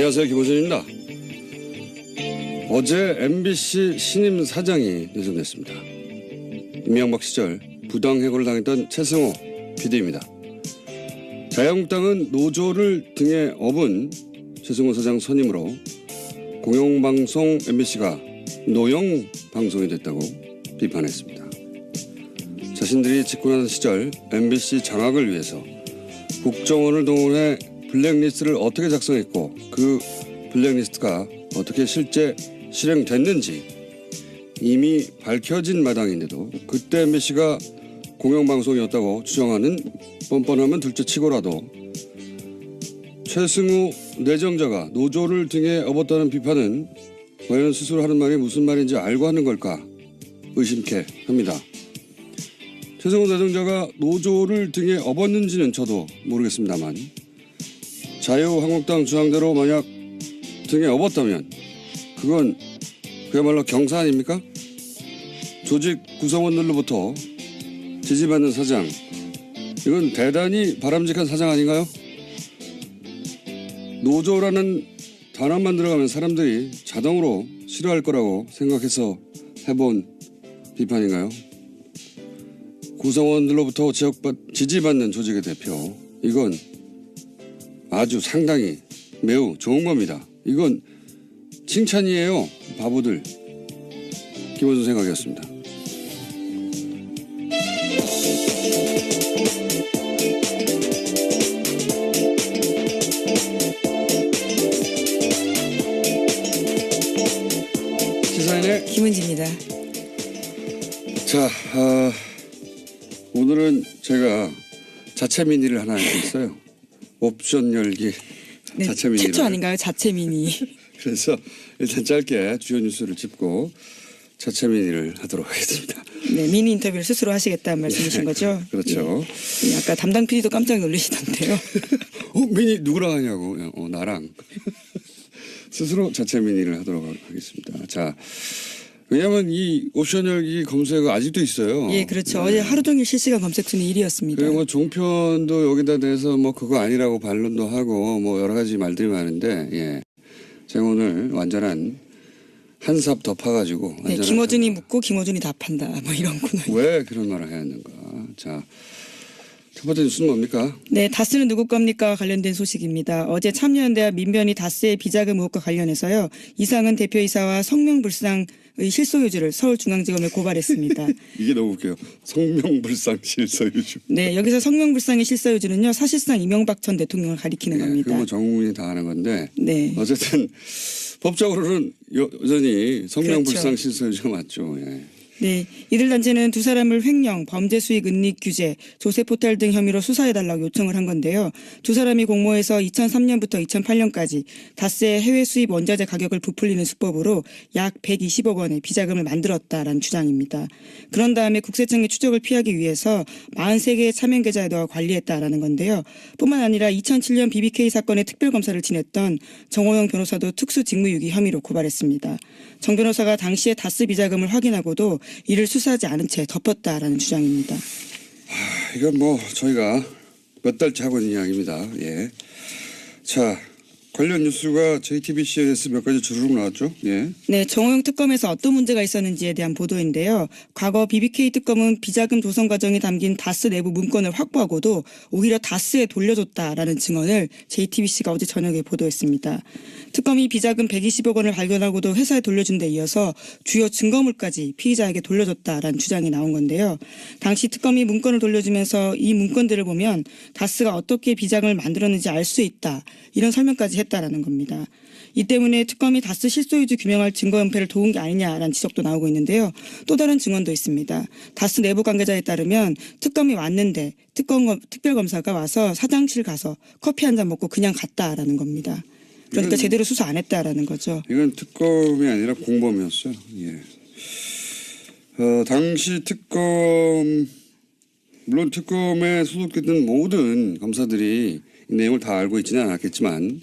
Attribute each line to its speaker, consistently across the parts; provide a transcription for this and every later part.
Speaker 1: 안녕하세요, 김호준입니다. 어제 MBC 신임 사장이 내정됐습니다. 이명박 시절 부당해고를 당했던 최승호 PD입니다. 자유한국당은 노조를 등에 업은 최승호 사장 선임으로 공영방송 MBC가 노영 방송이 됐다고 비판했습니다. 자신들이 집권하던 시절 MBC 장악을 위해서 국정원을 동원해 블랙리스트를 어떻게 작성했고 그 블랙리스트가 어떻게 실제 실행됐는지 이미 밝혀진 마당인데도 그때 MBC가 공영방송이었다고 주장하는 뻔뻔하면 둘째치고라도 최승우 내정자가 노조를 등에 업었다는 비판은 과연 스스로 하는 말이 무슨 말인지 알고 하는 걸까 의심케 합니다. 최승우 내정자가 노조를 등에 업었는지는 저도 모르겠습니다만 자유한국당 주장대로 만약 등에 업었다면 그건 그야말로 경사 아닙니까? 조직 구성원들로부터 지지받는 사장, 이건 대단히 바람직한 사장 아닌가요? 노조라는 단어만 들어가면 사람들이 자동으로 싫어할 거라고 생각해서 해본 비판인가요? 구성원들로부터 지지받는 조직의 대표, 이건 아주 상당히 매우 좋은 겁니다. 이건 칭찬이에요. 바보들. 김호준 생각이었습니다. 시사인의
Speaker 2: 김은지입니다.
Speaker 1: 자, 오늘은 제가 자체 미니를 하나 할수 있어요. 옵션 열기
Speaker 2: 네,
Speaker 1: 자체 미니.
Speaker 2: 최초 아닌가요? 자체 미니.
Speaker 1: 그래서 일단 짧게 주요 뉴스를 짚고 자체 미니를 하도록 하겠습니다.
Speaker 2: 네, 미니 인터뷰를 스스로 하시겠다는 말씀이신 거죠?
Speaker 1: 그렇죠.
Speaker 2: 예. 아까 담당 PD도 깜짝 놀라시던데요.
Speaker 1: 미니 누구랑 하냐고. 나랑. 스스로 자체 미니를 하도록 하겠습니다. 자, 왜냐하면 이 옵션 열기 검색어 아직도 있어요.
Speaker 2: 예, 그렇죠. 어제 하루 종일 실시간 검색 순위 1위였습니다.
Speaker 1: 그리고 뭐 종편도 여기다 대해서 뭐 그거 아니라고 반론도 하고 뭐 여러 가지 말들이 많은데, 예. 제가 오늘 완전한 한 삽 더 파가지고.
Speaker 2: 네, 김어준이 묻고 김어준이 답한다. 뭐 이런 코너.
Speaker 1: 왜 그런 말을 해야 하는가. 자, 첫 번째 뉴스는 뭡니까?
Speaker 2: 네, 다스는 누구 겁니까? 관련된 소식입니다. 어제 참여연대와 민변이 다스의 비자금 의혹과 관련해서요. 이상은 대표이사와 성명불상의 실소유주를 서울중앙지검에 고발했습니다.
Speaker 1: 이게 너무 웃겨요. 성명불상 실소유주.
Speaker 2: 네, 여기서 성명불상의 실소유주는요. 사실상 이명박 전 대통령을 가리키는 겁니다.
Speaker 1: 그거 전국민이 다 아는 건데.
Speaker 2: 네.
Speaker 1: 어쨌든 법적으로는 여전히 성명불상
Speaker 2: 그렇죠.
Speaker 1: 실소유주가 맞죠. 예.
Speaker 2: 네, 이들 단체는 두 사람을 횡령, 범죄수익 은닉 규제, 조세포탈 등 혐의로 수사해달라고 요청을 한 건데요. 두 사람이 공모해서 2003년부터 2008년까지 다스의 해외 수입 원자재 가격을 부풀리는 수법으로 약 120억 원의 비자금을 만들었다라는 주장입니다. 그런 다음에 국세청의 추적을 피하기 위해서 43개의 차명 계좌에다가 관리했다라는 건데요. 뿐만 아니라 2007년 BBK 사건의 특별검사를 지냈던 정호영 변호사도 특수직무유기 혐의로 고발했습니다. 정 변호사가 당시에 다스 비자금을 확인하고도 이를 수사하지 않은 채 덮었다라는 주장입니다.
Speaker 1: 이건 뭐 저희가 몇 달째 하고 있는 이야기입니다. 예. 자, 관련 뉴스가 JTBC에서 몇 가지 주르륵 나왔죠. 예.
Speaker 2: 네, 정호영 특검에서 어떤 문제가 있었는지에 대한 보도인데요. 과거 BBK 특검은 비자금 조성 과정이 담긴 다스 내부 문건을 확보하고도 오히려 다스에 돌려줬다라는 증언을 JTBC가 어제 저녁에 보도했습니다. 특검이 비자금 120억 원을 발견하고도 회사에 돌려준 데 이어서 주요 증거물까지 피의자에게 돌려줬다라는 주장이 나온 건데요. 당시 특검이 문건을 돌려주면서 이 문건들을 보면 다스가 어떻게 비자금을 만들었는지 알 수 있다. 이런 설명까지 했다라는 겁니다. 이 때문에 특검이 다스 실소유주 규명할 증거 은폐를 도운 게 아니냐라는 지적도 나오고 있는데요. 또 다른 증언도 있습니다. 다스 내부 관계자에 따르면 특검이 왔는데 특별검사가 와서 사장실 가서 커피 한 잔 먹고 그냥 갔다라는 겁니다. 그러니까 제대로 수사 안 했다라는 거죠.
Speaker 1: 이건 특검이 아니라 공범이었어요. 예. 당시 특검, 물론 특검에 소속됐던 모든 검사들이 이 내용을 다 알고 있지는 않았겠지만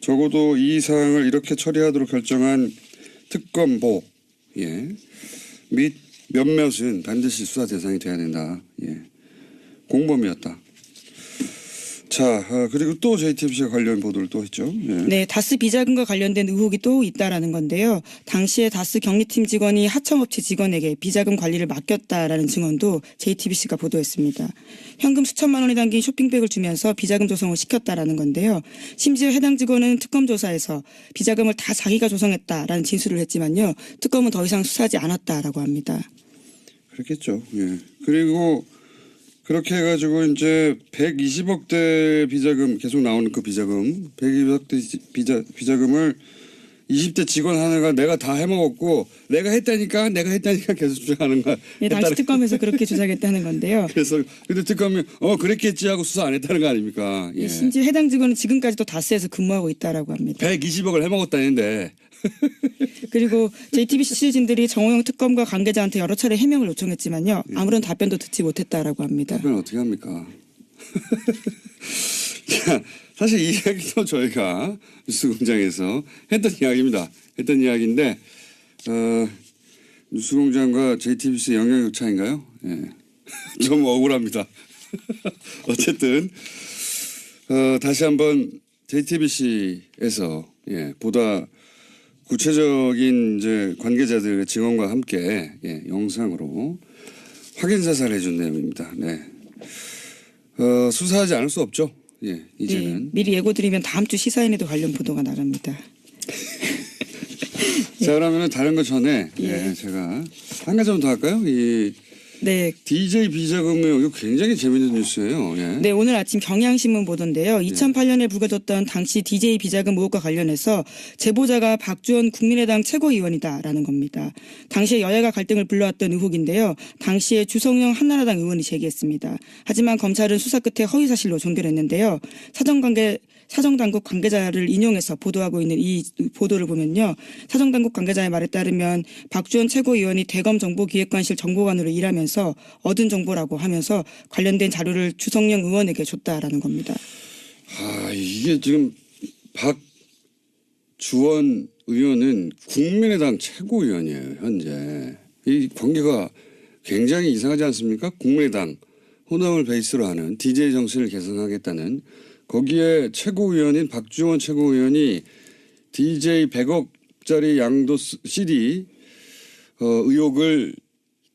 Speaker 1: 적어도 이 사항을 이렇게 처리하도록 결정한 특검보, 예, 및 몇몇은 반드시 수사 대상이 돼야 된다. 예. 공범이었다. 자, 그리고 또 JTBC가 관련 보도를 또 했죠. 예.
Speaker 2: 네, 다스 비자금과 관련된 의혹이 또 있다라는 건데요. 당시에 다스 경리팀 직원이 하청업체 직원에게 비자금 관리를 맡겼다라는 증언도 JTBC가 보도했습니다. 현금 수천만 원이 담긴 쇼핑백을 주면서 비자금 조성을 시켰다라는 건데요. 심지어 해당 직원은 특검 조사에서 비자금을 다 자기가 조성했다라는 진술을 했지만요. 특검은 더 이상 수사하지 않았다라고 합니다.
Speaker 1: 그렇겠죠. 예. 그리고 그렇게 해가지고 이제 120억대 비자금 계속 나오는 그 비자금 120억대 비자금을 20대 직원 하나가 내가 다 해먹었고 내가 했다니까 계속 주장하는 거야.
Speaker 2: 네, 당시 특검에서 그렇게 주장했다는 건데요.
Speaker 1: 그래서 근데 특검이 그랬겠지 하고 수사 안 했다는 거 아닙니까? 예.
Speaker 2: 심지어 해당 직원은 지금까지도 다스에서 근무하고 있다라고 합니다.
Speaker 1: 120억을 해먹었다는데
Speaker 2: 그리고 JTBC 취재진들이 정호영 특검과 관계자한테 여러 차례 해명을 요청했지만요. 아무런 답변도 듣지 못했다라고 합니다.
Speaker 1: 답변 어떻게 합니까? 자, 사실 이 이야기도 저희가 뉴스공장에서 했던 이야기입니다. 했던 이야기인데 뉴스공장과 JTBC 영향교차인가요? 예. 좀 억울합니다. 어쨌든 다시 한번 JTBC에서 보다 구체적인 이제 관계자들의 증언과 함께 영상으로 확인 사살을 해준 내용입니다. 네. 수사하지 않을 수 없죠. 이제는.
Speaker 2: 네, 미리 예고드리면 다음 주 시사인에도 관련 보도가 나갑니다.
Speaker 1: 자, 그러면 다른 거 전에 제가 한 가지만 더 할까요?
Speaker 2: 네.
Speaker 1: DJ 비자금 의혹 이거 굉장히 재밌는 뉴스예요. 예.
Speaker 2: 네, 오늘 아침 경향신문 보도인데요. 2008년에 불거졌던 당시 DJ 비자금 의혹과 관련해서 제보자가 박주원 국민의당 최고위원이다라는 겁니다. 당시에 여야가 갈등을 불러왔던 의혹인데요. 당시에 주성영 한나라당 의원이 제기했습니다. 하지만 검찰은 수사 끝에 허위사실로 종결했는데요. 사정당국 관계자를 인용해서 보도하고 있는 이 보도를 보면요. 사정당국 관계자의 말에 따르면 박주원 최고위원이 대검정보기획관실 정보관으로 일하면서 얻은 정보라고 하면서 관련된 자료를 주성영 의원에게 줬다라는 겁니다.
Speaker 1: 이게 지금 박주원 의원은 국민의당 최고위원이에요. 현재. 이 관계가 굉장히 이상하지 않습니까? 국민의당 호남을 베이스로 하는 DJ 정신을 개선하겠다는 거기에 최고위원인 박주원 최고위원이 DJ 100억짜리 양도 CD 의혹을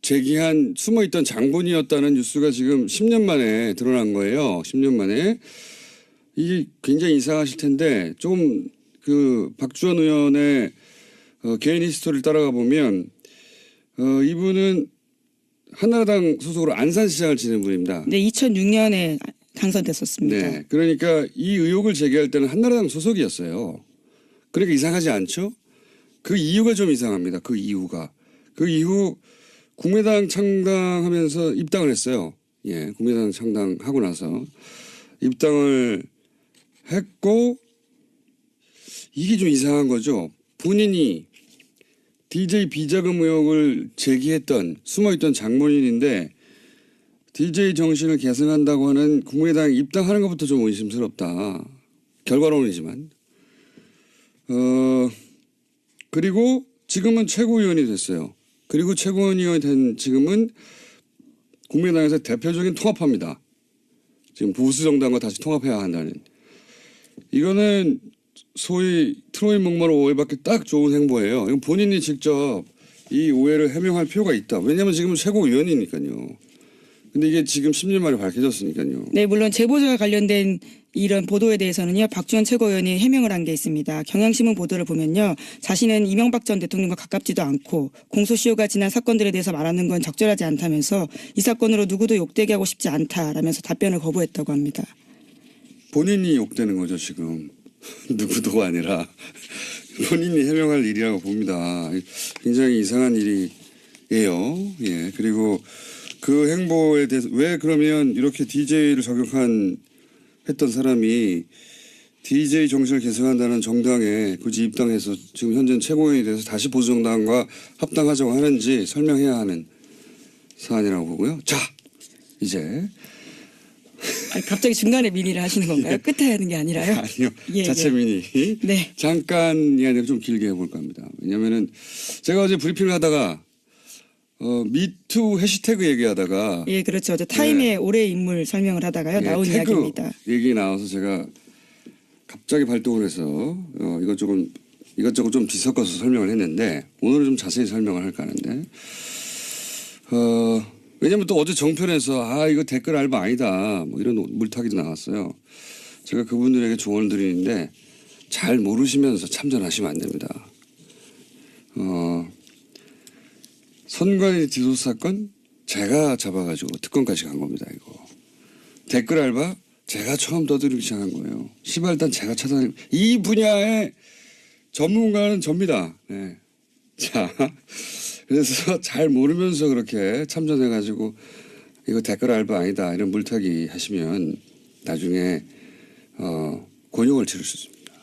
Speaker 1: 제기한 숨어있던 장본이었다는 뉴스가 지금 10년 만에 드러난 거예요. 10년 만에. 이게 굉장히 이상하실 텐데 좀 그 박주원 의원의 개인 히스토리를 따라가 보면 이분은 한나라당 소속으로 안산시장을 지낸 분입니다.
Speaker 2: 네, 2006년에 당선됐었습니다.
Speaker 1: 네, 그러니까 이 의혹을 제기할 때는 한나라당 소속이었어요. 그러니까 이상하지 않죠? 그 이유가 좀 이상합니다. 그 이유가. 그 이후 국민의당 창당하면서 입당을 했어요. 국민의당 창당하고 나서 입당을 했고 이게 좀 이상한 거죠. 본인이 DJ 비자금 의혹을 제기했던 숨어있던 장본인인데 DJ 정신을 개선한다고 하는 국민의당 입당하는 것부터 좀 의심스럽다. 결과론이지만. 그리고 지금은 최고위원이 됐어요. 그리고 최고위원이 된 지금은 국민의당에서 대표적인 통합파입니다. 지금 보수 정당과 다시 통합해야 한다는. 이거는 소위 트로이 목마루 오해받기 딱 좋은 행보예요. 이건 본인이 직접 이 오해를 해명할 필요가 있다. 왜냐하면 지금은 최고위원이니까요. 근데 이게 지금 10년 만에 밝혀졌으니까요.
Speaker 2: 네, 물론 제보자와 관련된 이런 보도에 대해서는요. 박주원 최고위원이 해명을 한 게 있습니다. 경향신문 보도를 보면요. 자신은 이명박 전 대통령과 가깝지도 않고 공소시효가 지난 사건들에 대해서 말하는 건 적절하지 않다면서 이 사건으로 누구도 욕되게 하고 싶지 않다라면서 답변을 거부했다고 합니다.
Speaker 1: 본인이 욕되는 거죠 지금. 누구도가 아니라 본인이 해명할 일이라고 봅니다. 굉장히 이상한 일이에요. 그리고 그 행보에 대해서 왜 그러면 이렇게 DJ를 했던 사람이 DJ 정신을 개선한다는 정당에 굳이 입당해서 지금 현재 최고위원이 돼서 다시 보수정당과 합당하자고 하는지 설명해야 하는 사안이라고 보고요. 자, 이제
Speaker 2: 갑자기 중간에 민의를 하시는 건가요? 끝에 하는 게 아니라요?
Speaker 1: 아니요. 자체 민의.
Speaker 2: 네.
Speaker 1: 잠깐 이야기를 좀 길게 해볼까 합니다. 왜냐하면은 제가 어제 브리핑을 하다가 미투 해시태그 얘기하다가
Speaker 2: 예, 그렇죠. 어제 타임의 올해 인물 설명을 하다가요. 나온
Speaker 1: 태그
Speaker 2: 이야기입니다.
Speaker 1: 얘기 나와서 제가 갑자기 발동을 해서 이것저것 좀 뒤섞어서 설명을 했는데 오늘은 좀 자세히 설명을 할까 하는데 왜냐면 또 어제 정편에서 이거 댓글 알바 아니다 뭐 이런 물타기도 나왔어요. 제가 그분들에게 조언을 드리는데 잘 모르시면서 참전하시면 안 됩니다. 선관위 뒤소수 사건 제가 잡아가지고 특검까지 간 겁니다. 이거 댓글 알바 제가 처음 떠들기 시작한 거예요. 시발단 제가 찾아낸 이 분야의 전문가는 접니다. 네. 자, 그래서 잘 모르면서 그렇게 참전해가지고 이거 댓글 알바 아니다 이런 물타기 하시면 나중에 곤욕을 치를 수 있습니다.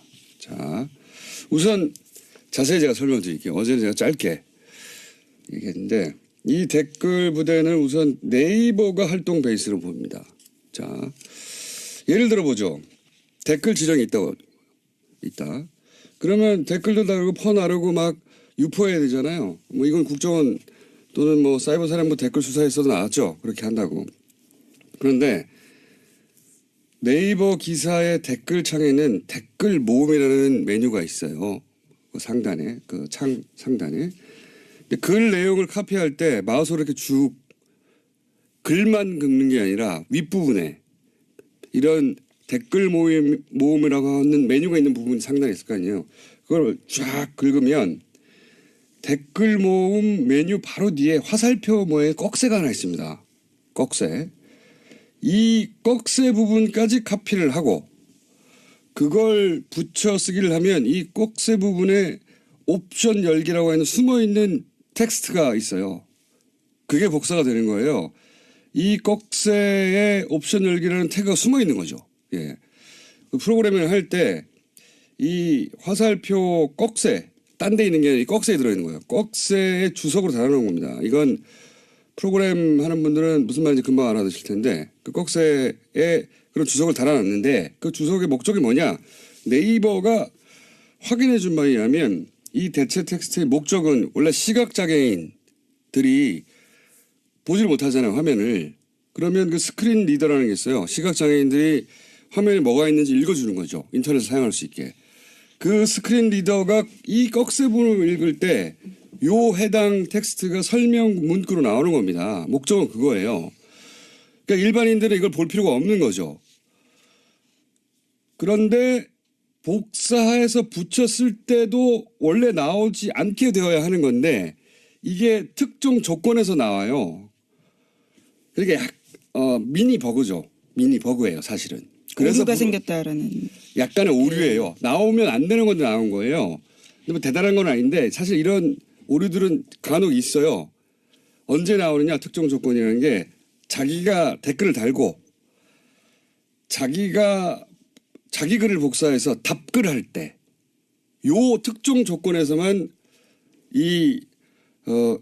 Speaker 1: 자, 우선 자세히 제가 설명드릴게요. 어제는 제가 짧게 얘기했는데 이 댓글 부대는 우선 네이버가 활동 베이스로 봅니다. 자, 예를 들어 보죠. 댓글 지정이 있다. 그러면 댓글도 다르고 퍼 나르고 막 유포해야 되잖아요. 뭐 이건 국정원 또는 뭐 사이버 사령부 댓글 수사에서도 나왔죠. 그렇게 한다고. 그런데 네이버 기사의 댓글 창에는 댓글 모음이라는 메뉴가 있어요. 그 상단에, 그 창 상단에. 근데 글 내용을 카피할 때 마우스로 이렇게 쭉 글만 긁는 게 아니라 윗부분에 이런 댓글 모음이라고 하는 메뉴가 있는 부분이 상단에 있을 거 아니에요. 그걸 쫙 긁으면 댓글 모음 메뉴 바로 뒤에 화살표 모의 꺽쇠가 하나 있습니다. 꺽쇠. 이 꺽쇠 부분까지 카피를 하고 그걸 붙여 쓰기를 하면 이 꺽쇠 부분에 옵션 열기라고 하는 숨어있는 텍스트가 있어요. 그게 복사가 되는 거예요. 이 꺽쇠에 옵션 열기라는 태그가 숨어 있는 거죠. 예. 그 프로그래밍을 할 때 이 화살표 꺽쇠, 딴 데 있는 게 아니라 이 꺽쇠에 들어있는 거예요. 꺽쇠의 주석으로 달아놓은 겁니다. 이건 프로그램 하는 분들은 무슨 말인지 금방 알아듣실 텐데 그 꺽쇠에 그런 주석을 달아놨는데 그 주석의 목적이 뭐냐. 네이버가 확인해 준 바에 의하면 이 대체 텍스트의 목적은 원래 시각장애인들이 보지를 못하잖아요. 화면을. 그러면 그 스크린 리더라는 게 있어요. 시각장애인들이 화면에 뭐가 있는지 읽어주는 거죠. 인터넷을 사용할 수 있게. 그 스크린 리더가 이 꺽쇠 부분을 읽을 때 요 해당 텍스트가 설명 문구로 나오는 겁니다. 목적은 그거예요. 그러니까 일반인들은 이걸 볼 필요가 없는 거죠. 그런데 복사해서 붙였을 때도 원래 나오지 않게 되어야 하는 건데 이게 특정 조건에서 나와요. 그러니까 미니 버그죠. 미니 버그예요, 사실은. 그래서
Speaker 2: 오류가 생겼다라는.
Speaker 1: 약간의 오류예요. 나오면 안 되는 건데 나온 거예요. 근데 뭐 대단한 건 아닌데 사실 이런 오류들은 간혹 있어요. 언제 나오느냐 특정 조건이라는 게 자기가 댓글을 달고 자기가 자기 글을 복사해서 답글을 할 때 요 특정 조건에서만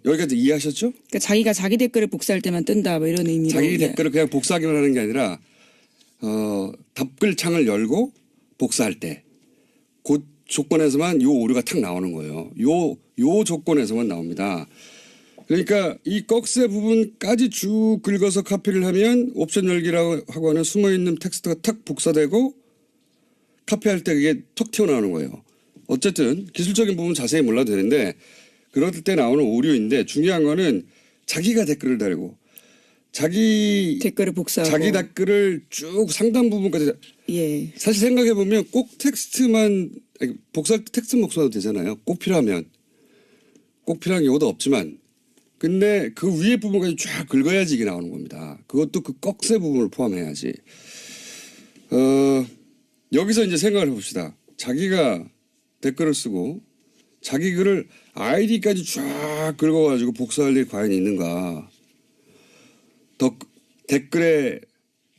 Speaker 1: 여기까지 이해하셨죠?
Speaker 2: 그러니까 자기가 자기 댓글을 복사할 때만 뜬다 뭐 이런 의미로.
Speaker 1: 자기
Speaker 2: 예.
Speaker 1: 댓글을 그냥 복사하기만 하는 게 아니라 답글 창을 열고 복사할 때 그 조건에서만 요 오류가 탁 나오는 거예요. 요 조건에서만 나옵니다. 그러니까 이 꺽쇠 부분까지 쭉 긁어서 카피를 하면 옵션 열기라고 하고 하는 숨어있는 텍스트가 탁 복사되고 카피할 때 그게 톡 튀어나오는 거예요. 어쨌든 기술적인 부분 자세히 몰라도 되는데 그럴 때 나오는 오류인데 중요한 거는 자기가 댓글을 달고 자기
Speaker 2: 댓글을 복사하고.
Speaker 1: 자기 댓글을 쭉 상단 부분까지
Speaker 2: 예.
Speaker 1: 사실 생각해 보면 꼭 텍스트만 복사할 때 텍스트 복사도 되잖아요. 꼭 필요한 경우도 없지만 근데 그 위에 부분까지 쫙 긁어야지 이게 나오는 겁니다. 그것도 그 꺽쇠 부분을 포함해야지. 여기서 이제 생각을 해봅시다. 자기가 댓글을 쓰고 자기 글을 아이디까지 쫙 긁어가지고 복사할 일이 과연 있는가. 댓글에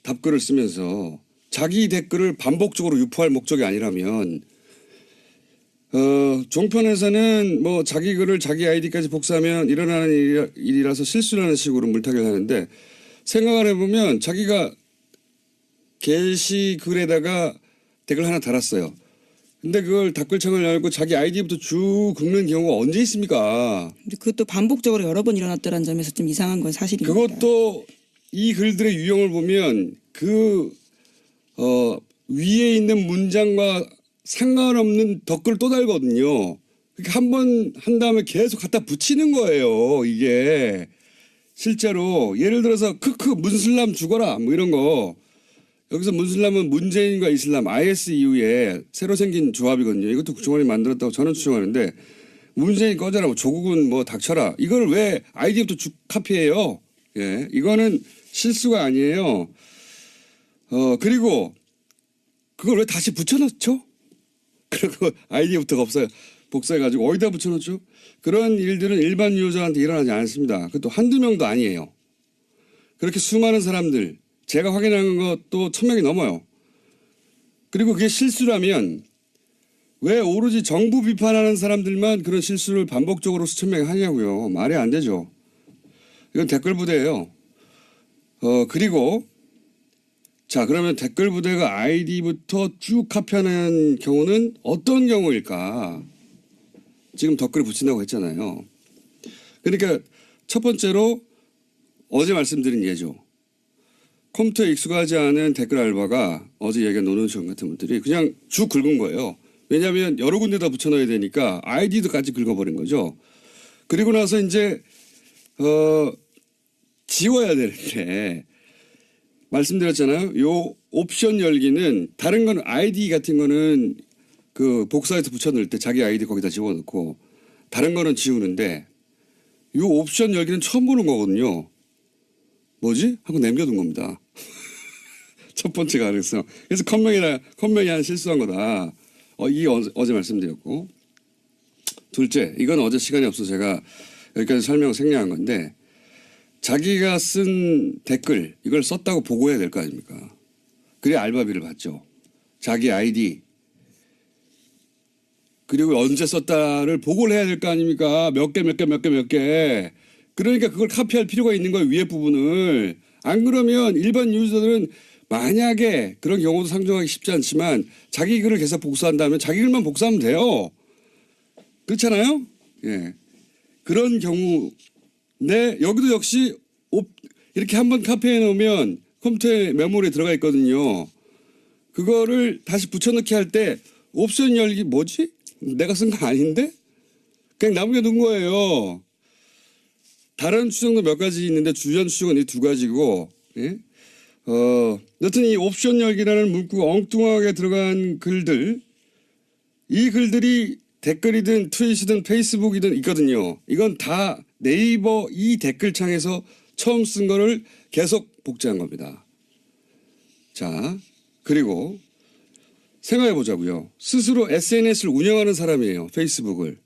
Speaker 1: 답글을 쓰면서 자기 댓글을 반복적으로 유포할 목적이 아니라면 종편에서는 뭐 자기 글을 자기 아이디까지 복사하면 일어나는 일이라서 실수라는 식으로 물타기를 하는데 생각을 해보면 자기가 게시글에다가 댓글 하나 달았어요. 근데 그걸 댓글창을 열고 자기 아이디부터 쭉 긁는 경우가 언제 있습니까?
Speaker 2: 근데 그것도 반복적으로 여러 번 일어났다는 점에서 좀 이상한 건 사실입니다.
Speaker 1: 그것도 이 글들의 유형을 보면 위에 있는 문장과 상관없는 덧글을 또 달거든요. 한 번 한 다음에 계속 갖다 붙이는 거예요. 이게 실제로 예를 들어서 크크 문슬람 죽어라 뭐 이런 거. 여기서 문슬람은 문재인과 이슬람 IS 이후에 새로 생긴 조합이거든요. 이것도 국정원이 만들었다고 저는 추정하는데 문재인 꺼져라 뭐 조국은 뭐 닥쳐라 이걸 왜 아이디부터 쭉 카피해요. 예, 이거는 실수가 아니에요. 그리고 그걸 왜 다시 붙여넣죠? 그리고 아이디부터 복사해가지고 어디다 붙여넣죠? 그런 일들은 일반 유저한테 일어나지 않습니다. 그것도 한두 명도 아니에요. 그렇게 수많은 사람들, 제가 확인한 것도 1000명이 넘어요. 그리고 그게 실수라면 왜 오로지 정부 비판하는 사람들만 그런 실수를 반복적으로 수천 명이 하냐고요. 말이 안 되죠. 이건 댓글 부대예요. 그리고 자 그러면 댓글 부대가 아이디부터 쭉 카피하는 경우는 어떤 경우일까? 지금 댓글을 붙인다고 했잖아요. 그러니까 첫 번째로 어제 말씀드린 예죠. 컴퓨터에 익숙하지 않은 댓글 알바가 어제 얘기한 노는시원 같은 분들이 그냥 쭉 긁은 거예요. 왜냐하면 여러 군데다 붙여넣어야 되니까 아이디도까지 긁어버린 거죠. 그리고 나서 이제 지워야 되는데 말씀드렸잖아요. 요 옵션 열기는 다른 건 아이디 같은 거는 그 복사해서 붙여넣을 때 자기 아이디 거기다 집어넣고 다른 거는 지우는데 요 옵션 열기는 처음 보는 거거든요. 뭐지? 하고 남겨둔 겁니다. 첫 번째 가능성. 그래서 컴맹이 한 실수한 거다. 이게 어제 말씀드렸고. 둘째, 이건 어제 시간이 없어서 제가 여기까지 설명을 생략한 건데 자기가 쓴 댓글 이걸 썼다고 보고해야 될 거 아닙니까? 그래야 알바비를 받죠. 자기 아이디 그리고 언제 썼다를 보고를 해야 될 거 아닙니까? 몇 개. 그러니까 그걸 카피할 필요가 있는 거예요. 위에 부분을. 안 그러면 일반 유저들은 만약에 그런 경우도 상정하기 쉽지 않지만 자기 글을 계속 복사한다면 자기 글만 복사하면 돼요. 그렇잖아요? 예. 그런 경우인데 여기도 역시 이렇게 한번 카피해 놓으면 컴퓨터에 메모리에 들어가 있거든요. 그거를 다시 붙여넣기 할 때 옵션 열기 뭐지? 내가 쓴 거 아닌데? 그냥 남겨둔 거예요. 다른 추정도 몇 가지 있는데 주전 추정은 이 두 가지고, 예? 여튼 이 옵션 열기라는 문구가 엉뚱하게 들어간 글들, 이 글들이 댓글이든 트윗이든 페이스북이든 있거든요. 이건 다 네이버 이 댓글창에서 처음 쓴 거를 계속 복제한 겁니다. 자, 그리고 생각해 보자고요. 스스로 SNS를 운영하는 사람이에요. 페이스북을.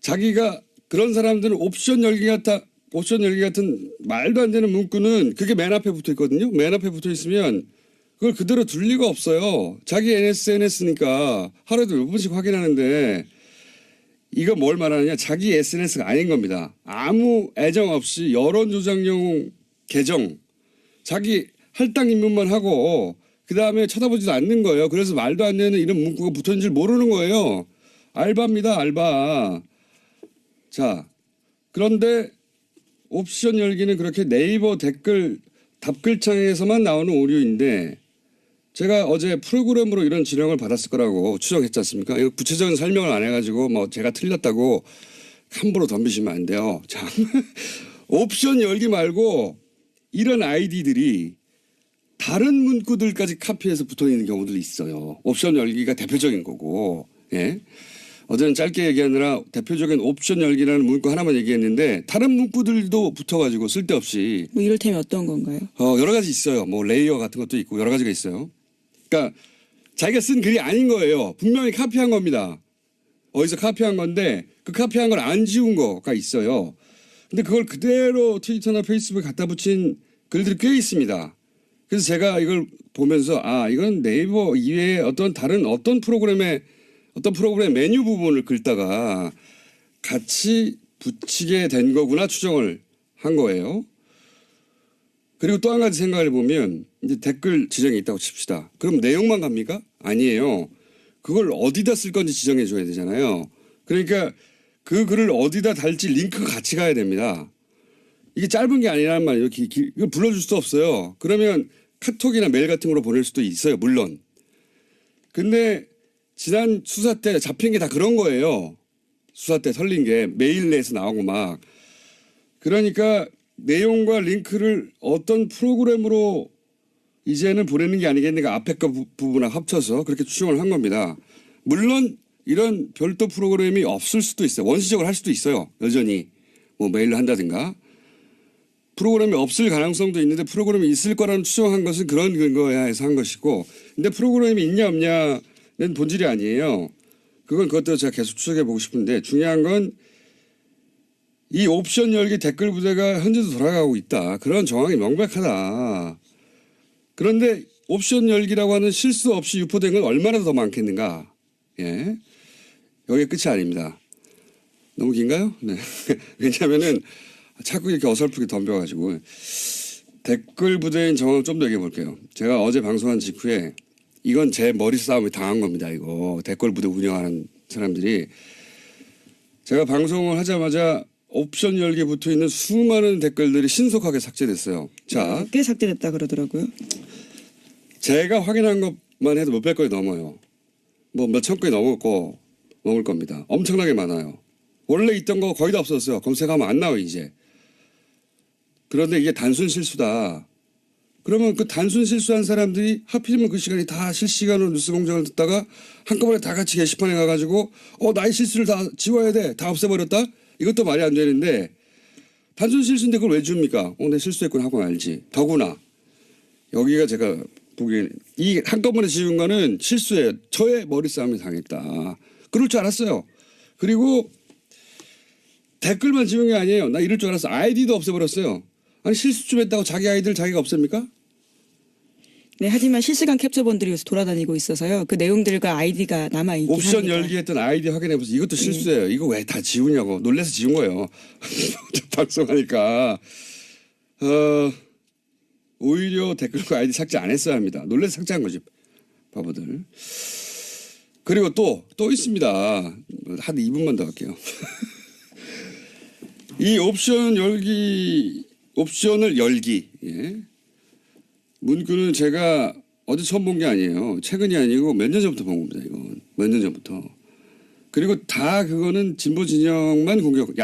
Speaker 1: 자기가 그런 사람들은 옵션 열기 같은 말도 안 되는 문구는 그게 맨 앞에 붙어 있거든요. 맨 앞에 붙어 있으면 그걸 그대로 둘 리가 없어요. 자기 SNS니까 하루에도 몇 번씩 확인하는데 이거 뭘 말하느냐. 자기 SNS가 아닌 겁니다. 아무 애정 없이 여론 조작용 계정 자기 할당 입문만 하고 그다음에 쳐다보지도 않는 거예요. 그래서 말도 안 되는 이런 문구가 붙어있는 줄 모르는 거예요. 알바입니다. 알바. 자, 그런데 옵션 열기는 그렇게 네이버 답글창에서만 나오는 오류인데 제가 어제 프로그램으로 이런 지령을 받았을 거라고 추정했지 않습니까? 이거 구체적인 설명을 안 해가지고 뭐 제가 틀렸다고 함부로 덤비시면 안 돼요. 자, 옵션 열기 말고 이런 아이디들이 다른 문구들까지 카피해서 붙어있는 경우들이 있어요. 옵션 열기가 대표적인 거고. 예. 어제는 짧게 얘기하느라 대표적인 옵션 열기라는 문구 하나만 얘기했는데 다른 문구들도 붙어가지고 쓸데없이.
Speaker 2: 뭐 이를테면 어떤 건가요?
Speaker 1: 여러 가지 있어요. 뭐 레이어 같은 것도 있고 여러 가지가 있어요. 그러니까 자기가 쓴 글이 아닌 거예요. 분명히 카피한 겁니다. 어디서 카피한 건데 그 카피한 걸 안 지운 거가 있어요. 근데 그걸 그대로 트위터나 페이스북에 갖다 붙인 글들이 꽤 있습니다. 그래서 제가 이걸 보면서 이건 네이버 이외에 어떤 프로그램의 메뉴 부분을 긁다가 같이 붙이게 된 거구나 추정을 한 거예요. 그리고 또 한 가지 생각을 해보면 이제 댓글 지정이 있다고 칩시다. 그럼 내용만 갑니까? 아니에요. 그걸 어디다 쓸 건지 지정해 줘야 되잖아요. 그러니까 그 글을 어디다 달지 링크가 같이 가야 됩니다. 이게 짧은 게 아니란 말이에요. 이걸 불러줄 수도 없어요. 그러면 카톡이나 메일 같은 걸로 보낼 수도 있어요. 물론. 근데 지난 수사 때 잡힌 게 다 그런 거예요. 수사 때 설린 게 메일 내에서 나오고 막. 그러니까 내용과 링크를 어떤 프로그램으로 이제는 보내는 게 아니겠는가 앞에 거 부분하고 합쳐서 그렇게 추정을 한 겁니다. 물론 이런 별도 프로그램이 없을 수도 있어요. 원시적으로 할 수도 있어요. 여전히 뭐 메일로 한다든가. 프로그램이 없을 가능성도 있는데 프로그램이 있을 거라는 추정한 것은 그런 근거에 해서 한 것이고 근데 프로그램이 있냐 없냐는 본질이 아니에요. 그것도 제가 계속 추적해 보고 싶은데 중요한 건 이 옵션 열기 댓글 부대가 현재도 돌아가고 있다. 그런 정황이 명백하다. 그런데 옵션 열기라고 하는 실수 없이 유포된 건 얼마나 더 많겠는가. 예. 여기 끝이 아닙니다. 너무 긴가요? 네. 왜냐하면은 자꾸 이렇게 어설프게 덤벼가지고 댓글 부대인 정황을 좀 더 얘기해 볼게요. 제가 어제 방송한 직후에 이건 제 머리 싸움에 당한 겁니다. 이거 댓글 부대 운영하는 사람들이 제가 방송을 하자마자 옵션 열기에 붙어 있는 수많은 댓글들이 신속하게 삭제됐어요. 자,
Speaker 2: 꽤 삭제됐다 그러더라고요.
Speaker 1: 제가 확인한 것만 해도 몇백 건이 넘어요. 뭐 몇천 건이 넘을 겁니다. 엄청나게 많아요. 원래 있던 거 거의 다 없었어요. 검색하면 안 나와요 이제. 그런데 이게 단순 실수다. 그러면 그 단순 실수한 사람들이 하필이면 그 시간이 다 실시간으로 뉴스 공장을 듣다가 한꺼번에 다 같이 게시판에 가가지고 나의 실수를 다 지워야 돼. 다 없애버렸다. 이것도 말이 안 되는데 단순 실수인데 그걸 왜 줍니까? 내 실수했구나 하고 알지. 더구나 여기가 제가 보기에는 이 한꺼번에 지운 거는 실수예요. 저의 머리 싸움에 당했다. 그럴 줄 알았어요. 그리고 댓글만 지운 게 아니에요. 나 이럴 줄 알았어. 아이디도 없애버렸어요. 아니 실수 좀 했다고 자기 아이디를 자기가 없앱니까?
Speaker 2: 네, 하지만 실시간 캡처본들이 요새 돌아다니고 있어서요. 그 내용들과 아이디가 남아있긴
Speaker 1: 옵션
Speaker 2: 합니다.
Speaker 1: 열기했던 아이디 확인해보세요. 이것도 실수예요. 이거 왜 다 지우냐고. 놀라서 지운 거예요. 방송하니까. 오히려 댓글과 아이디 삭제 안 했어야 합니다. 놀라서 삭제한 거지. 바보들. 그리고 또 있습니다. 한 2분만 더 할게요. 이 옵션을 열기. 예. 문구는 제가 어제 처음 본 게 아니에요. 최근이 아니고 몇 년 전부터 본 겁니다. 이건 몇 년 전부터. 그리고 다 그거는 진보 진영만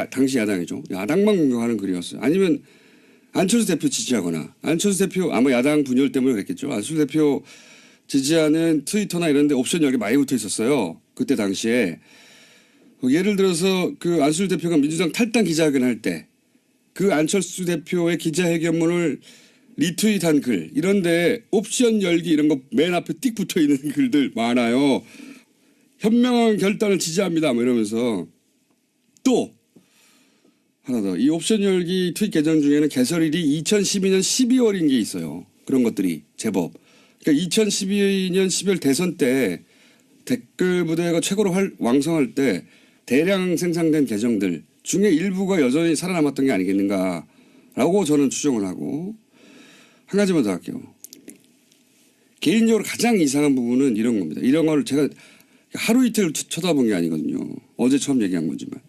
Speaker 1: 당시 야당이죠. 야당만 공격하는 글이었어요. 아니면 안철수 대표 지지하거나 안철수 대표 아마 야당 분열 때문에 그랬겠죠. 안철수 대표 지지하는 트위터나 이런 데 옵션 열기 많이 붙어 있었어요. 그때 당시에. 예를 들어서 그 안철수 대표가 민주당 탈당 기자회견 할 때 그 안철수 대표의 기자회견문을 리트윗한 글 이런데 옵션 열기 이런 거 맨 앞에 띡 붙어 있는 글들 많아요. 현명한 결단을 지지합니다. 뭐 이러면서 또 하나 더 이 옵션 열기 트윗 계정 중에는 개설일이 2012년 12월인 게 있어요. 그런 것들이 제법. 그러니까 2012년 12월 대선 때 댓글 부대가 최고로 왕성할 때 대량 생산된 계정들 중에 일부가 여전히 살아남았던 게 아니겠는가라고 저는 추정을 하고 한 가지만 더 할게요. 개인적으로 가장 이상한 부분은 이런 겁니다. 이런 걸 제가 하루 이틀 쳐다본 게 아니거든요. 어제 처음 얘기한 거지만.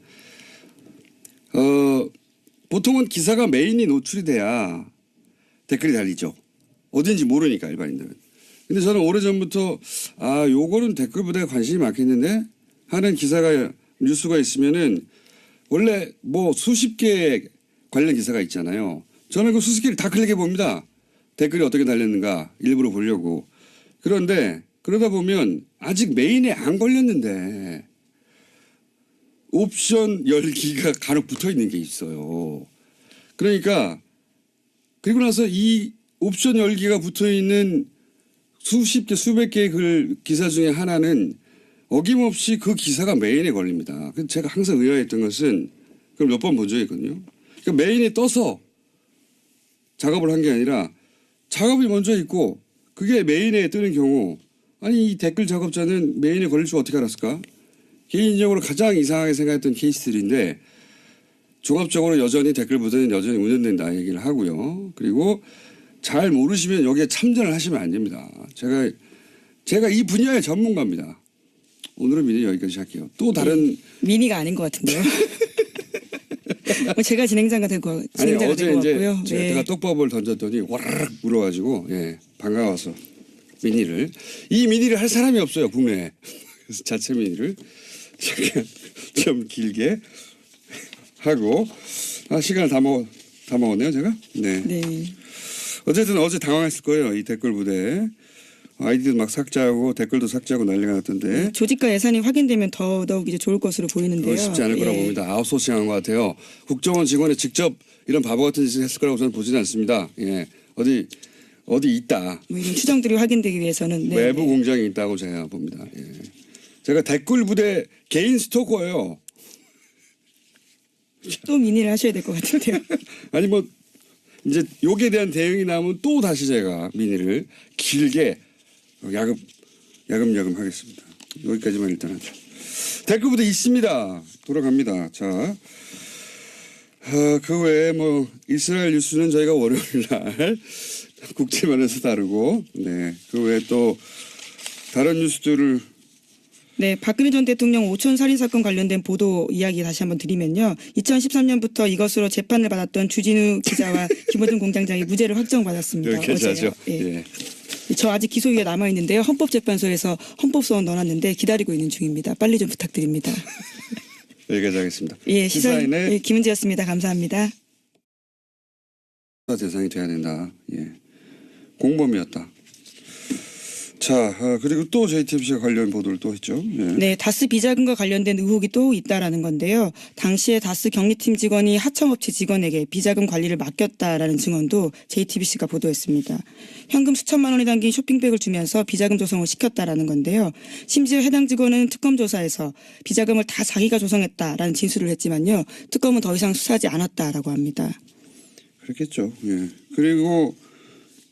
Speaker 1: 보통은 기사가 메인이 노출이 돼야 댓글이 달리죠. 어딘지 모르니까 일반인들은. 근데 저는 오래전부터 요거는 댓글 부대가 관심이 많겠는데 하는 기사가 뉴스가 있으면은 원래 뭐 수십 개 관련 기사가 있잖아요. 저는 그 수십 개를 다 클릭해 봅니다. 댓글이 어떻게 달렸는가 일부러 보려고. 그런데 그러다 보면 아직 메인에 안 걸렸는데 옵션 열기가 간혹 붙어 있는 게 있어요. 그러니까 그리고 나서 이 옵션 열기가 붙어 있는 수십 개 수백 개의 글 기사 중에 하나는 어김없이 그 기사가 메인에 걸립니다. 그래서 제가 항상 의아했던 것은 그걸 몇 번 본 적이 있거든요. 그러니까 메인에 떠서 작업을 한 게 아니라 작업이 먼저 있고 그게 메인에 뜨는 경우 아니 이 댓글 작업자는 메인에 걸릴 줄 어떻게 알았을까? 개인적으로 가장 이상하게 생각했던 케이스들인데 종합적으로 여전히 댓글 부대는 여전히 운영된다 얘기를 하고요. 그리고 잘 모르시면 여기에 참전을 하시면 안 됩니다. 제가 이 분야의 전문가입니다. 오늘은 미니 여기까지 할게요. 또 다른
Speaker 2: 미니가 아닌 것 같은데요. 뭐 제가 진행자가 될 것
Speaker 1: 아니 어제 이제
Speaker 2: 같고요.
Speaker 1: 제가 떡밥을 던졌더니 와르르 불어가지고 예 반가워서 이 미니를 할 사람이 없어요 국내에. 그래서 자체 미니를 잠깐 좀 길게 하고 시간을 다 먹었네요 제가. 네.
Speaker 2: 네.
Speaker 1: 어쨌든 어제 당황했을 거예요 이 댓글 부대. 아이디도 막 삭제하고 댓글도 삭제하고 난리가 났던데.
Speaker 2: 조직과 예산이 확인되면 더더욱 이제 좋을 것으로 보이는데요.
Speaker 1: 그건 쉽지 않을 거라고 봅니다. 아웃소싱한 것 같아요. 국정원 직원이 직접 이런 바보 같은 짓을 했을 거라고 저는 보지는 않습니다. 예, 어디 있다.
Speaker 2: 뭐 이런 추정들이 확인되기 위해서는 네.
Speaker 1: 외부 공장이 있다고 제가 봅니다. 예. 제가 댓글 부대 개인 스토커예요.
Speaker 2: 또 미니를 하셔야 될 것 같은데요.
Speaker 1: 아니 뭐 이제 욕에 대한 대응이 나오면 또 다시 제가 미니를 길게 야금야금 하겠습니다. 여기까지만 일단 하죠. 댓글 부대 있습니다. 돌아갑니다. 자, 그 외에 뭐 이스라엘 뉴스는 저희가 월요일 날 국제면에서 다루고, 네, 그 외에 또 다른 뉴스들을.
Speaker 2: 네, 박근혜 전 대통령 오촌 살인 사건 관련된 보도 이야기 다시 한번 드리면요. 2013년부터 이것으로 재판을 받았던 주진우 기자와 김어준 공장장이 무죄를 확정받았습니다.
Speaker 1: 여기까지 하죠.
Speaker 2: 예.
Speaker 1: 예.
Speaker 2: 저 아직 기소유예 남아 있는데요. 헌법재판소에서 헌법소원 넣어놨는데 기다리고 있는 중입니다. 빨리 좀 부탁드립니다.
Speaker 1: 여기까지 하겠습니다.
Speaker 2: 예,
Speaker 1: 시사인의
Speaker 2: 예, 김은지였습니다. 감사합니다.
Speaker 1: 대상이 돼야 된다. 예, 공범이었다. 자, 그리고 또 JTBC가 관련 보도를 또 했죠. 예.
Speaker 2: 네, 다스 비자금과 관련된 의혹이 또 있다라는 건데요. 당시에 다스 경리팀 직원이 하청업체 직원에게 비자금 관리를 맡겼다라는 증언도 JTBC가 보도했습니다. 현금 수천만 원이 담긴 쇼핑백을 주면서 비자금 조성을 시켰다라는 건데요. 심지어 해당 직원은 특검 조사에서 비자금을 다 자기가 조성했다라는 진술을 했지만요. 특검은 더 이상 수사하지 않았다라고 합니다.
Speaker 1: 그렇겠죠. 예. 그리고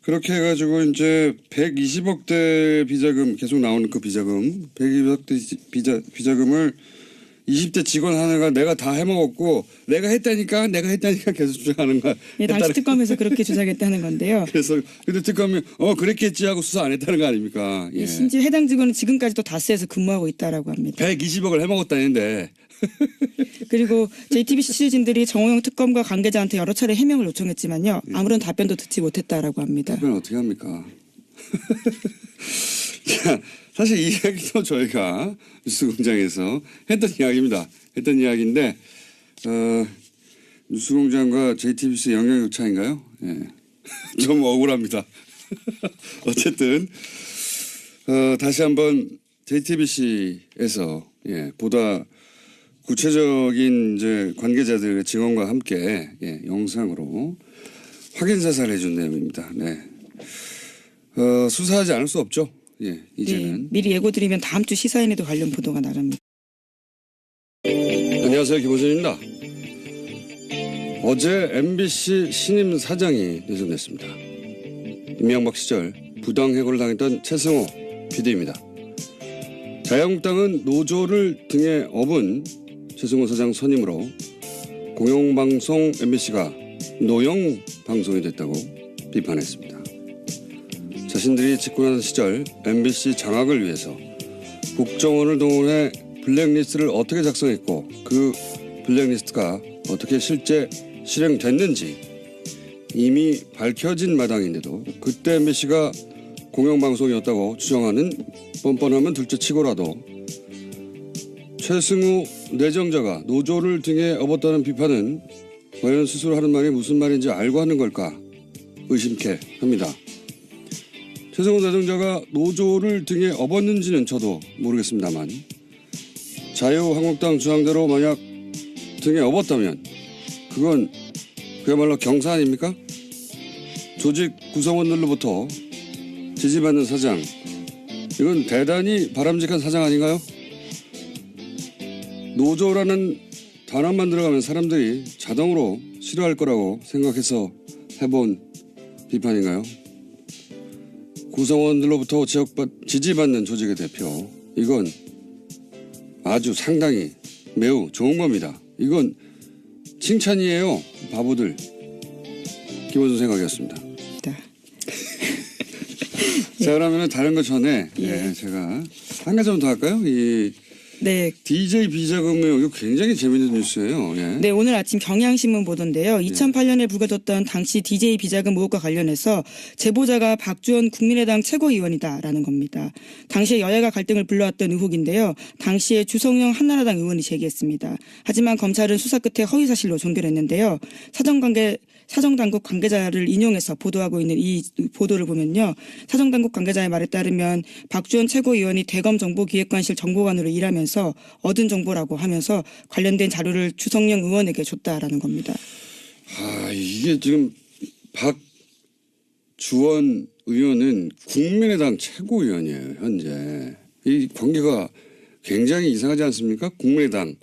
Speaker 1: 그렇게 해가지고 이제 120억대 비자금 계속 나오는 그 비자금 120억대 비자금을 20대 직원 하나가 내가 다 해먹었고 내가 했다니까 계속 주장하는 거야.
Speaker 2: 네, 당시 특검에서 그렇게 주장했다는 건데요.
Speaker 1: 그래서 근데 특검이 그랬겠지 하고 수사 안 했다는 거 아닙니까? 예.
Speaker 2: 심지어 해당 직원은 지금까지도 다스에서 근무하고 있다라고 합니다.
Speaker 1: 120억을 해먹었다는데.
Speaker 2: 그리고 JTBC 취재진들이 정호영 특검과 관계자한테 여러 차례 해명을 요청했지만요. 아무런 답변도 듣지 못했다라고 합니다.
Speaker 1: 답변 어떻게 합니까? 자, 사실 이 이야기도 저희가 뉴스공장에서 했던 이야기입니다. 했던 이야기인데 뉴스공장과 JTBC 영역 차인가요? 예. 좀 억울합니다. 어쨌든 다시 한번 JTBC에서 보다 구체적인 이제 관계자들의 증언과 함께 영상으로 확인 사살을 해준 내용입니다. 네. 수사하지 않을 수 없죠. 이제는.
Speaker 2: 네, 미리 예고드리면 다음 주 시사인에도 관련 보도가 나갑니다.
Speaker 1: 안녕하세요. 김호준입니다. 어제 MBC 신임 사장이 내정됐습니다. 이명박 시절 부당해고를 당했던 최승호 PD입니다. 자유한국당은 노조를 등에 업은 최승호 사장 선임으로 공영방송 MBC가 노영 방송이 됐다고 비판했습니다. 자신들이 집권하던 시절 MBC 장악을 위해서 국정원을 동원해 블랙리스트를 어떻게 작성했고 그 블랙리스트가 어떻게 실제 실행됐는지 이미 밝혀진 마당인데도 그때 MBC가 공영방송이었다고 주장하는 뻔뻔하면 둘째치고라도 최승우 내정자가 노조를 등에 업었다는 비판은 과연 스스로 하는 말이 무슨 말인지 알고 하는 걸까 의심케 합니다. 최승우 내정자가 노조를 등에 업었는지는 저도 모르겠습니다만 자유한국당 주장대로 만약 등에 업었다면 그건 그야말로 경사 아닙니까? 조직 구성원들로부터 지지받는 사장, 이건 대단히 바람직한 사장 아닌가요? 노조라는 단어만 들어가면 사람들이 자동으로 싫어할 거라고 생각해서 해본 비판인가요? 구성원들로부터 지지받는 조직의 대표, 이건 아주 상당히 매우 좋은 겁니다. 이건 칭찬이에요. 바보들. 김원준 생각이었습니다. 자, 그러면 다른 거 전에
Speaker 2: 예.
Speaker 1: 제가 한 가지만 더 할까요? 이
Speaker 2: 네.
Speaker 1: DJ 비자금 의혹 이거 굉장히 재밌는 뉴스예요. 예.
Speaker 2: 네, 오늘 아침 경향신문 보던데요. 2008년에 불거졌던 당시 DJ 비자금 의혹과 관련해서 제보자가 박주원 국민의당 최고위원이다라는 겁니다. 당시에 여야가 갈등을 불러왔던 의혹인데요. 당시에 주성영 한나라당 의원이 제기했습니다. 하지만 검찰은 수사 끝에 허위사실로 종결했는데요. 사정당국 관계자를 인용해서 보도하고 있는 이 보도를 보면요. 사정당국 관계자의 말에 따르면 박주원 최고위원이 대검정보기획관실 정보관으로 일하면서 얻은 정보라고 하면서 관련된 자료를 주성영 의원에게 줬다라는 겁니다.
Speaker 1: 이게 지금 박주원 의원은 국민의당 최고위원이에요, 현재. 이 관계가 굉장히 이상하지 않습니까? 국민의당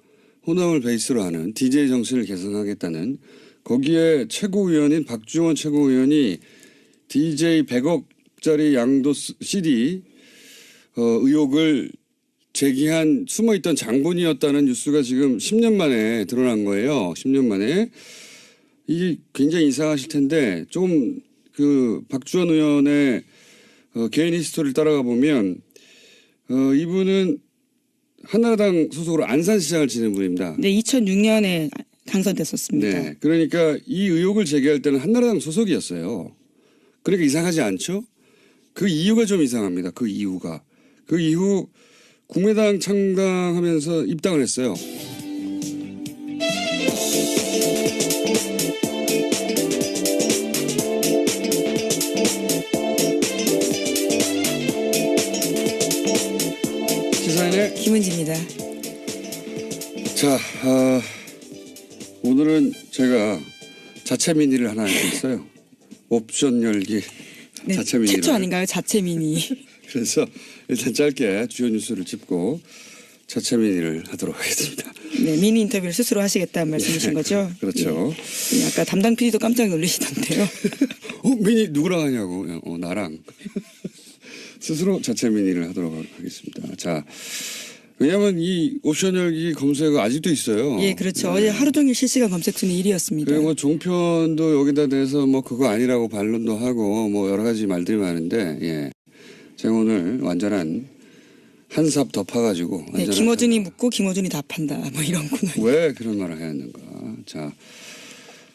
Speaker 1: 호남을 베이스로 하는 DJ 정신을 개선하겠다는 거기에 최고위원인 박주원 최고위원이 DJ 100억짜리 양도 CD 의혹을 제기한 숨어있던 장본이었다는 뉴스가 지금 10년 만에 드러난 거예요. 10년 만에. 이게 굉장히 이상하실 텐데 좀 그 박주원 의원의 개인 히스토리를 따라가 보면 이분은 한나라당 소속으로 안산시장을 지낸 분입니다.
Speaker 2: 네, 2006년에 당선됐었습니다.
Speaker 1: 네, 그러니까 이 의혹을 제기할 때는 한나라당 소속이었어요. 그러니까 이상하지 않죠? 그 이유가 좀 이상합니다. 그 이유가. 그 이후 국민의당 창당하면서 입당을 했어요. 시사인의
Speaker 2: 김은지입니다.
Speaker 1: 자, 오늘은 제가 자체 미니를 하나 했어요. 옵션 열기
Speaker 2: 네,
Speaker 1: 자체 미니.
Speaker 2: 최초 아닌가요? 자체 미니.
Speaker 1: 그래서 일단 짧게 주요 뉴스를 짚고 자체 미니를 하도록 하겠습니다.
Speaker 2: 네, 미니 인터뷰를 스스로 하시겠다는 말씀이신 거죠?
Speaker 1: 그렇죠.
Speaker 2: 예. 아까 담당 PD도 깜짝 놀라시던데요.
Speaker 1: 미니 누구랑 하냐고. 나랑. 스스로 자체 미니를 하도록 하겠습니다. 자, 왜냐하면 이 옵션 열기 검색어 아직도 있어요.
Speaker 2: 예, 그렇죠. 어제 하루 종일 실시간 검색 순위 1위였습니다.
Speaker 1: 그리고 뭐 종편도 여기다 대해서 뭐 그거 아니라고 반론도 하고 뭐 여러 가지 말들이 많은데, 예. 제가 오늘 완전한 한삽 덮어가지고.
Speaker 2: 네, 김어준이 묻고 김어준이 답한다. 뭐 이런 코너.
Speaker 1: 왜 그런 말을 해야 하는가. 자,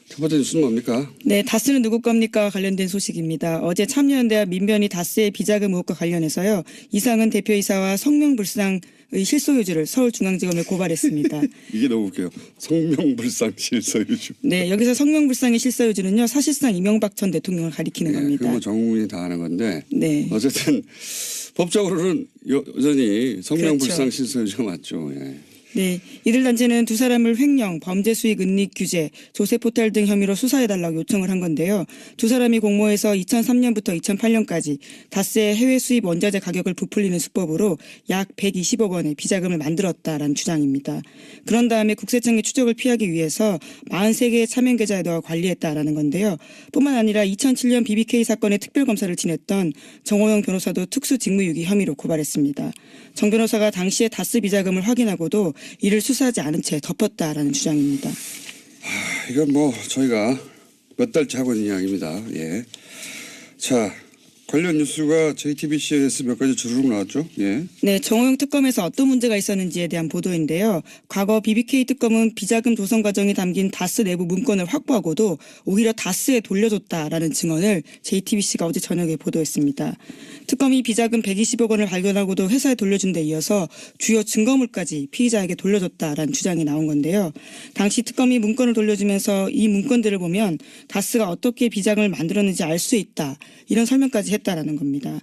Speaker 1: 첫 번째 뉴스는 뭡니까?
Speaker 2: 네, 다스는 누구 겁니까? 관련된 소식입니다. 어제 참여연대와 민변이 다스의 비자금 의혹과 관련해서요. 이상은 대표이사와 성명불상의 실소유주를 서울중앙지검에 고발했습니다.
Speaker 1: 이게 너무 웃겨요. 성명불상 실소유주.
Speaker 2: 네, 여기서 성명불상의 실소유주는요. 사실상 이명박 전 대통령을 가리키는 겁니다.
Speaker 1: 그거 전국민이 다 아는 건데.
Speaker 2: 네.
Speaker 1: 어쨌든 법적으로는 여전히 성명불상
Speaker 2: 그렇죠.
Speaker 1: 실소유주가 맞죠. 예.
Speaker 2: 네, 이들 단체는 두 사람을 횡령, 범죄수익 은닉 규제, 조세포탈 등 혐의로 수사해달라고 요청을 한 건데요. 두 사람이 공모해서 2003년부터 2008년까지 다스의 해외 수입 원자재 가격을 부풀리는 수법으로 약 120억 원의 비자금을 만들었다라는 주장입니다. 그런 다음에 국세청의 추적을 피하기 위해서 43개의 차명 계좌에다가 관리했다라는 건데요. 뿐만 아니라 2007년 BBK 사건의 특별검사를 지냈던 정호영 변호사도 특수직무유기 혐의로 고발했습니다. 정 변호사가 당시에 다스 비자금을 확인하고도 이를 수사하지 않은 채 덮었다라는 주장입니다.
Speaker 1: 이건 뭐 저희가 몇 달째 하고 있는 이야기입니다. 예. 자, 관련 뉴스가 JTBC에서 몇 가지 주르륵 나왔죠. 예.
Speaker 2: 네, 정호영 특검에서 어떤 문제가 있었는지에 대한 보도인데요. 과거 BBK 특검은 비자금 조성 과정이 담긴 다스 내부 문건을 확보하고도 오히려 다스에 돌려줬다라는 증언을 JTBC가 어제 저녁에 보도했습니다. 특검이 비자금 120억 원을 발견하고도 회사에 돌려준 데 이어서 주요 증거물까지 피의자에게 돌려줬다라는 주장이 나온 건데요. 당시 특검이 문건을 돌려주면서 이 문건들을 보면 다스가 어떻게 비자금을 만들었는지 알 수 있다. 이런 설명까지 했다라는 겁니다.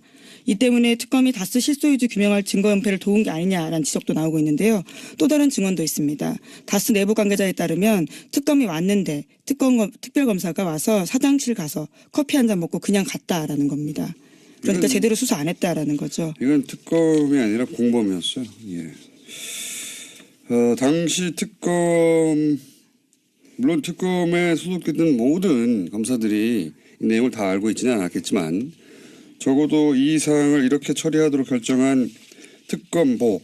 Speaker 2: 이 때문에 특검이 다스 실소유주 규명할 증거 은폐를 도운 게 아니냐라는 지적도 나오고 있는데요. 또 다른 증언도 있습니다. 다스 내부 관계자에 따르면 특검이 왔는데 특별검사가 와서 사장실 가서 커피 한 잔 먹고 그냥 갔다라는 겁니다. 그러니까 제대로 수사 안 했다라는 거죠.
Speaker 1: 이건 특검이 아니라 공범이었어요. 예. 당시 특검 물론 특검에 소속됐던 모든 검사들이 이 내용을 다 알고 있지는 않았겠지만 적어도 이 사항을 이렇게 처리하도록 결정한 특검보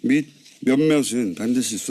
Speaker 1: 및 몇몇은 반드시